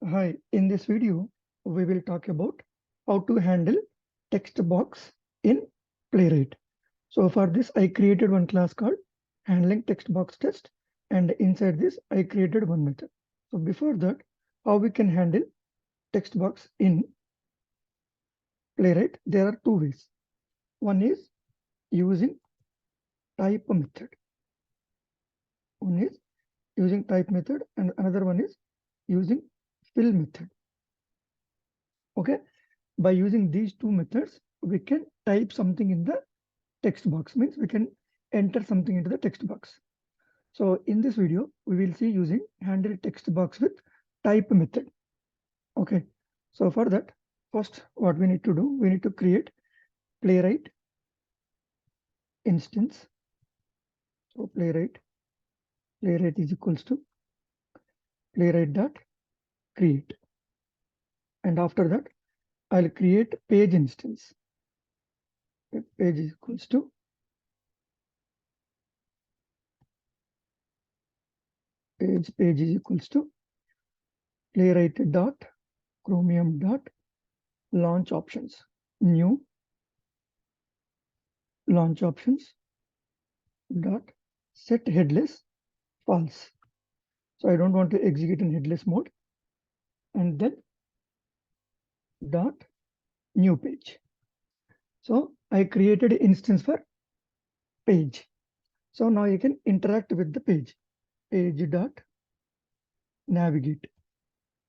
Hi, in this video, we will talk about how to handle text box in Playwright. So for this, I created one class called handling text box test, and inside this, I created one method. So before that, how we can handle text box in Playwright, there are two ways. One is using type method. One is using type method, and another one is using fill method. Okay, by using these two methods, we can type something in the text box, means we can enter something into the text box. So in this video, we will see using handle text box with type method. Okay, so for that, first what we need to do, we need to create playwright instance. So playwright is equals to playwright.create, and after that I'll create page instance. Page is equals to page is equals to playwright.chromium launch options, new launch options dot set headless false. So I don't want to execute in headless mode, and then dot new page. So I created an instance for page. So now you can interact with the page dot navigate.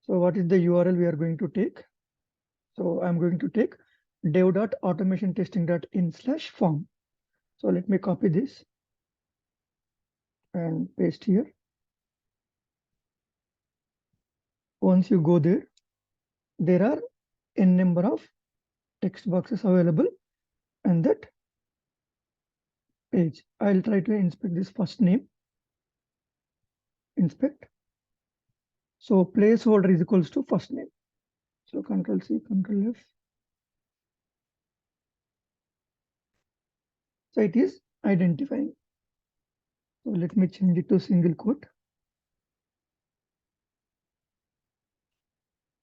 So what is the URL we are going to take? So I'm going to take dev.automationtesting.in/form. So let me copy this and paste here. Once you go there, there are n number of text boxes available, and that page. I'll try to inspect this first name. Inspect. So placeholder is equals to first name. So Control C, Control F. So it is identifying. So let me change it to single quote.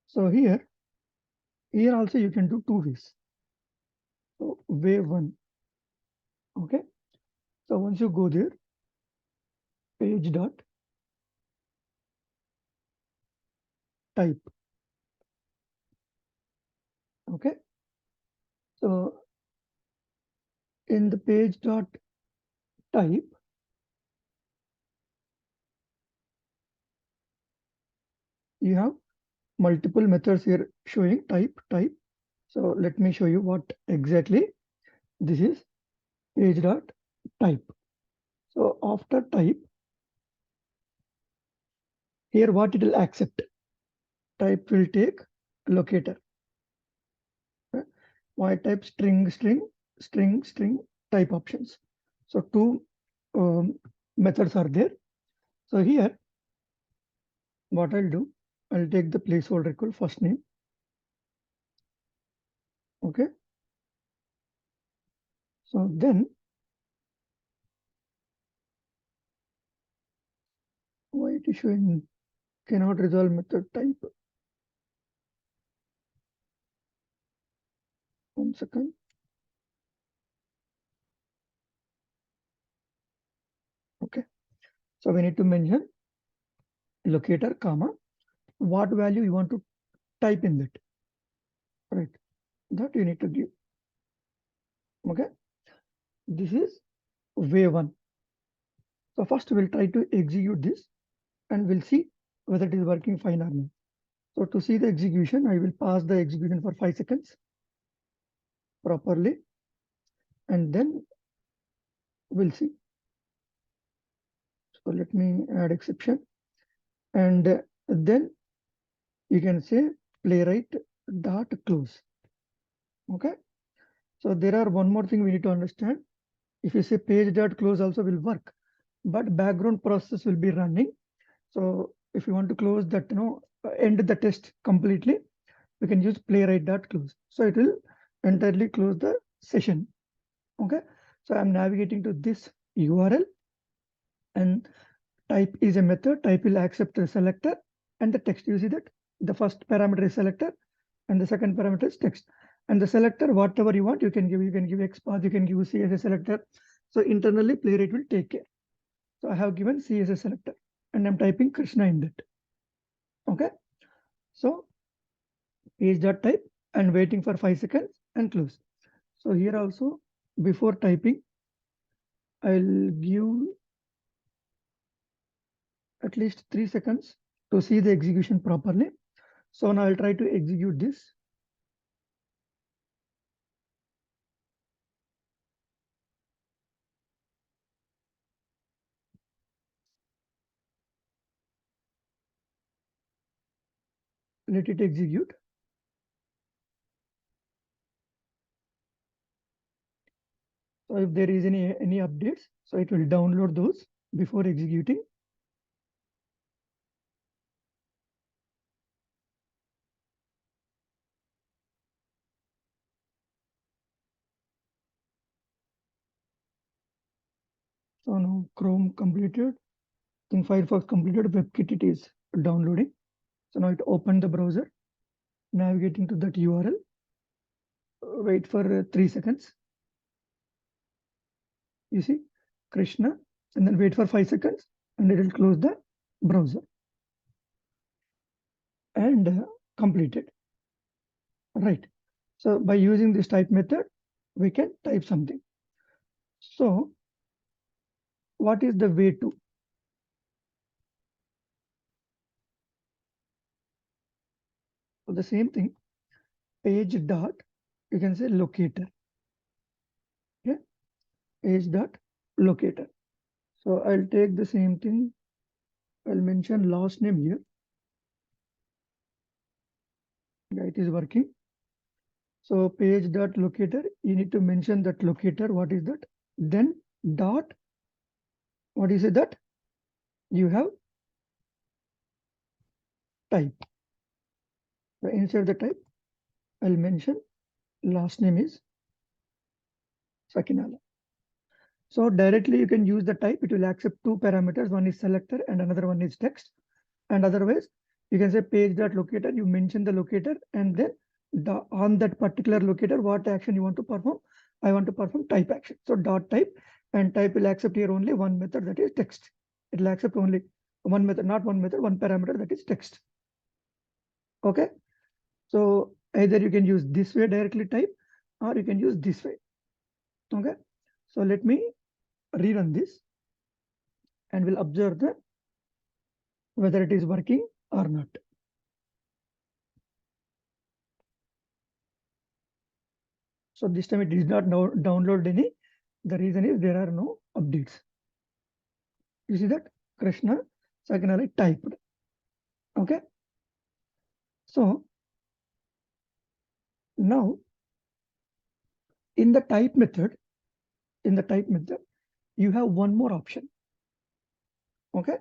So here also you can do two ways. So way one. Okay. So once you go there, page dot type. Okay. So in the page dot type, you have multiple methods here showing type. So let me show you what exactly this is. Page dot type. So after type, here what it will accept. Type will take locator. Why type string type options. So two methods are there. So here, what I'll do, I'll take the placeholder equal first name. Okay. So then, why it is showing cannot resolve method type? 1 second. Okay. So we need to mention locator, comma, what value you want to type in that. Right. That you need to give. Okay. This is way one. So first we'll try to execute this and we'll see whether it is working fine or not. So to see the execution, I will pause the execution for 5 seconds properly, and then we'll see. So let me add exception, and then you can say playwright.close. Okay. So there are one more thing we need to understand. If you say page.close also will work, but background process will be running. So if you want to close that, end the test completely, we can use playwright.close. So it will entirely close the session. Okay. So I'm navigating to this URL, and type is a method. Type will accept the selector and the text. You see that The first parameter is selector, and the second parameter is text. And the selector, whatever you want, you can give XPath, you can give CSS selector. So internally, Playwright will take care. So I have given CSS selector, and I'm typing Krishna in that. Okay. So page.type and waiting for 5 seconds and close. So here also, before typing, I'll give at least 3 seconds to see the execution properly. So now I'll try to execute this. Let it execute. So if there is any updates, so it will download those before executing. So now Chrome completed, then Firefox completed, WebKit it is downloading. So now it opened the browser, navigating to that URL. Wait for 3 seconds. You see, Krishna, and then wait for 5 seconds, and it will close the browser. And completed. Right. So by using this type method, we can type something. So what is the way to? So the same thing, page dot, you can say locator. Okay, page dot locator. So I'll take the same thing. I'll mention last name here. Yeah, it is working. So page dot locator, you need to mention that locator. What is that? Then dot, what is it that? You have type. So inside the type, I'll mention last name is Sakinala. So directly you can use the type. It will accept 2 parameters. One is selector and another one is text. And otherwise, you can say page.locator. You mention the locator, and then on that particular locator, what action you want to perform. I want to perform type action. So dot type, and type will accept here only one method, that is text. It will accept only one method, not one method, one parameter, that is text. Okay. So either you can use this way, directly type, or you can use this way. Okay. So let me rerun this, and we'll observe the whether it is working or not. So this time it did not download any. The reason is there are no updates. You see that Krishna Sakinala typed. Okay. So now in the type method, you have one more option. Okay.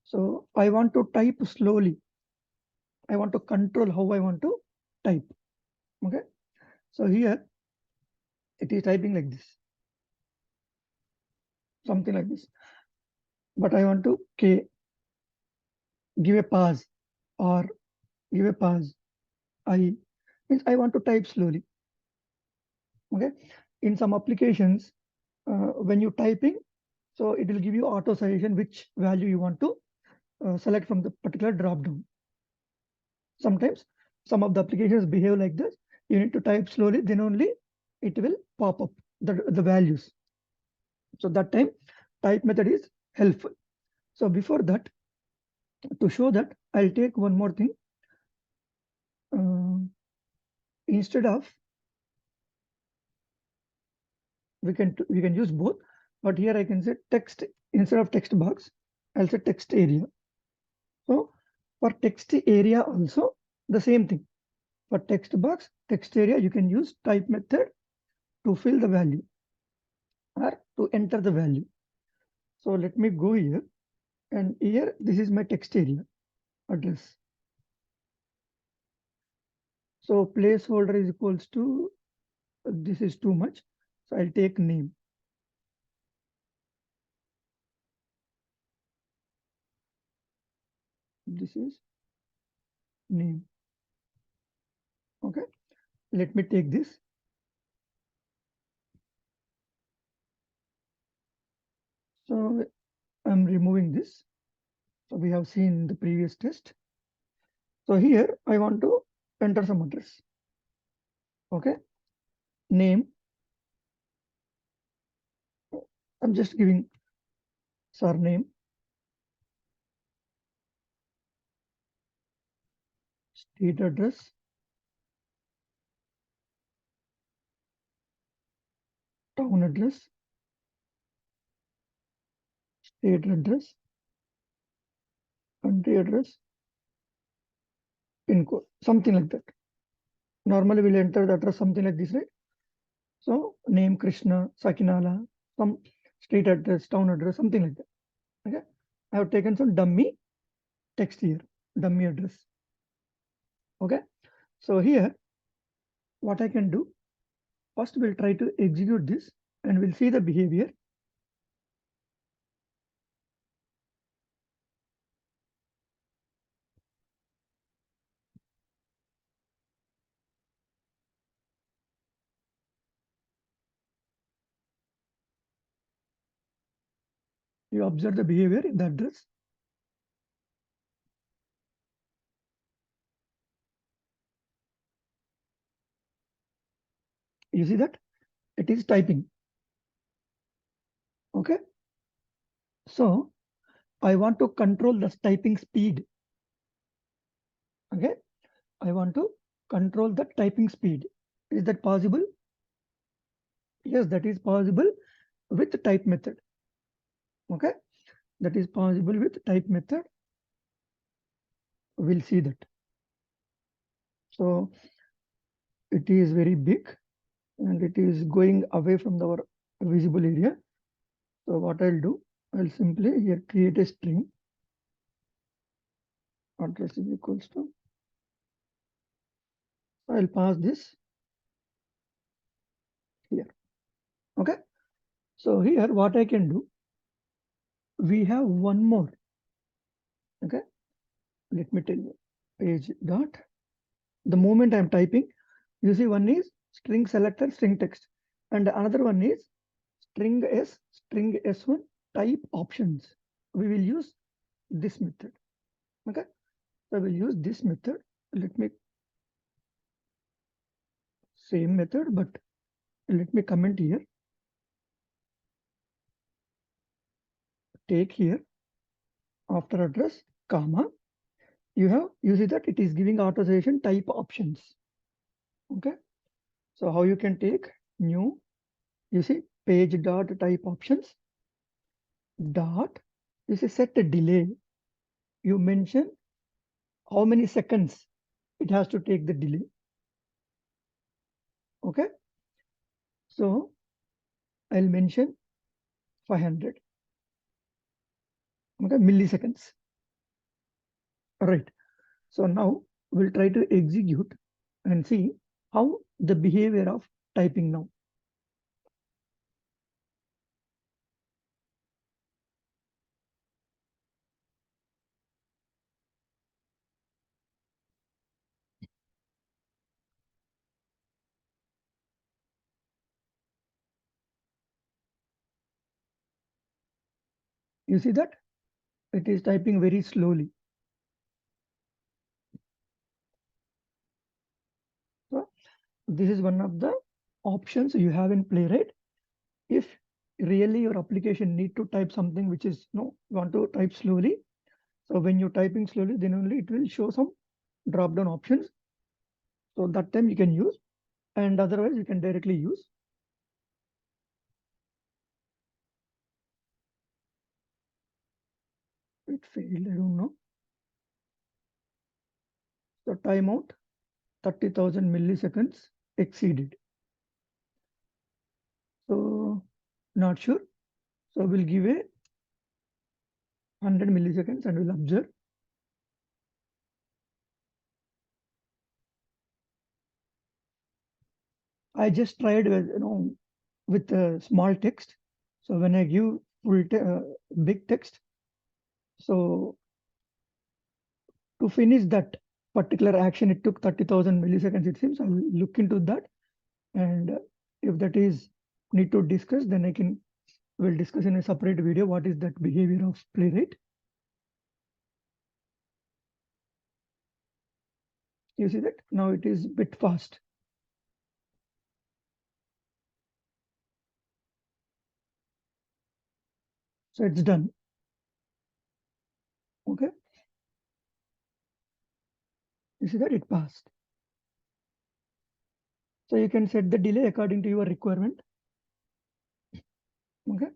So I want to type slowly. I want to control how I want to type. Okay. So here it is typing like this, something like this. But I want to give a pause, or give a pause. I want to type slowly. Okay. In some applications, when you typing, so it will give you auto suggestion which value you want to select from the particular drop down. Sometimes some of the applications behave like this. You need to type slowly, then only it will pop up the values. So that time type method is helpful. So before that, to show that, I'll take one more thing. Instead of, we can use both, but here I can say text. Instead of text box, I'll say text area. So for text area also the same thing. For text box, text area, you can use type method to fill the value or to enter the value. So let me go here, and here this is my text area address. So placeholder is equals to, this is too much. So I'll take name. This is name. Okay, let me take this. So I'm removing this. So we have seen the previous test. So here I want to enter some address. Okay, name. I'm just giving surname, state address, town address, state address, country address, pin code, something like that. Normally we'll enter the address something like this, right? So name Krishna, Sakinala, some street address, town address, something like that. Okay, I have taken some dummy text here, dummy address. Okay, so here what I can do, first we'll try to execute this and we'll see the behavior. You observe the behavior in the address. You see that it is typing. Okay, so I want to control the typing speed. Okay, I want to control the typing speed. Is that possible? Yes, that is possible with the type method. Okay, that is possible with type method. We'll see that. So it is very big and it is going away from our visible area. So what I'll do, I'll simply here create a string. Address is equals to, I'll pass this here. Okay, so here what I can do, we have one more. Okay, let me tell you, page dot. The moment I'm typing, you see one is string selector, string text, and another one is string S1 type options. We will use this method. Okay, so we'll use this method. Let me same method, but let me comment here. Take here after address, comma. You see that it is giving authorization type options. Okay, so how you can take new, you see page dot type options dot, you see set a delay. You mention how many seconds it has to take the delay. Okay, so I'll mention 500. Okay, milliseconds. All right, so now we'll try to execute and see how the behavior of typing now. You see that it is typing very slowly. So this is one of the options you have in Playwright. If really your application need to type something which is want to type slowly, so when you're typing slowly, then only it will show some drop down options. So that time you can use, and otherwise you can directly use. It failed, I don't know. So timeout 30,000 milliseconds exceeded. So not sure. So we'll give a 100 milliseconds and we'll observe. I just tried with with small text. So when I give full big text, so to finish that, particular action, it took 30,000 milliseconds, it seems. I'll look into that. And if that is need to discuss, then we'll discuss in a separate video what is that behavior of Playwright. You see that now it is a bit fast. So it's done. Okay. You see that it passed. So you can set the delay according to your requirement. Okay.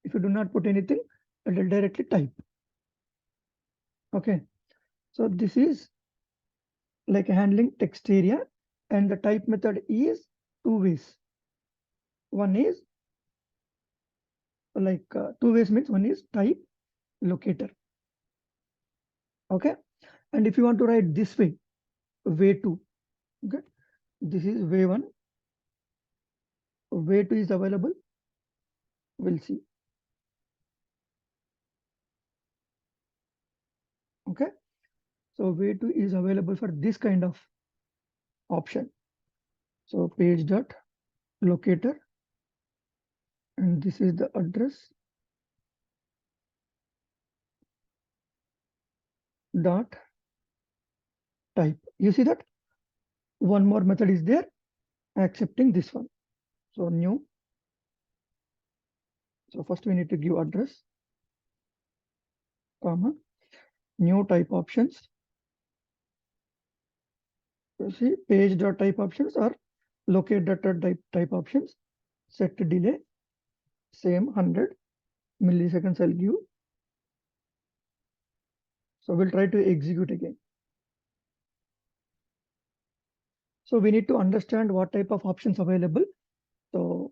If you do not put anything, it will directly type. Okay. So this is like handling text area, and the type method is two ways. One is like two ways means one is type locator. Okay. And if you want to write this way, way two. Okay. This is way one. Way two is available. We'll see. Okay. So way two is available for this kind of option. So page dot locator, and this is the address dot type. You see that one more method is there accepting this one. So new. So first we need to give address, comma, new type options. You see page dot type options or locate dot type options. Set delay, same 100 milliseconds I'll give. So we'll try to execute again. So we need to understand what type of options available. So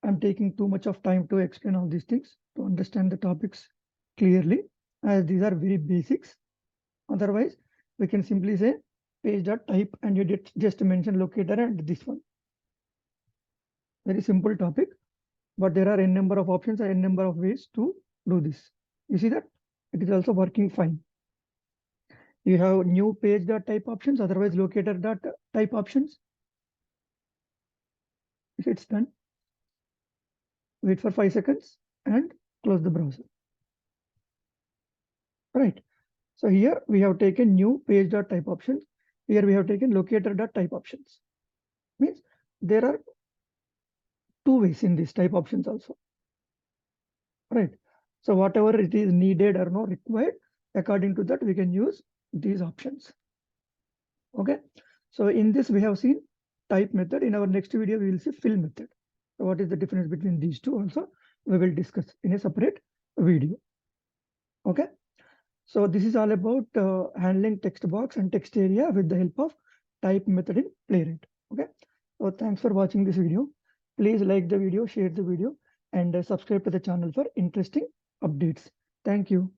I'm taking too much of time to explain all these things to understand the topics clearly, as these are very basics. Otherwise, we can simply say page.type and you just mention locator and this one. Very simple topic, but there are n number of options and n number of ways to do this. You see that it is also working fine. You have new page.type options, otherwise locator.type options. If it's done, wait for 5 seconds and close the browser. Right. So here we have taken new page.type options. Here we have taken locator.type options. Means there are two ways in this type options also. Right. So whatever it is needed or not required, according to that, we can use these options. Okay. So in this, we have seen type method. In our next video, we will see fill method. So what is the difference between these two also? We will discuss in a separate video. Okay. So this is all about handling text box and text area with the help of type method in Playwright. Okay. So thanks for watching this video. Please like the video, share the video, and subscribe to the channel for interesting updates. Thank you.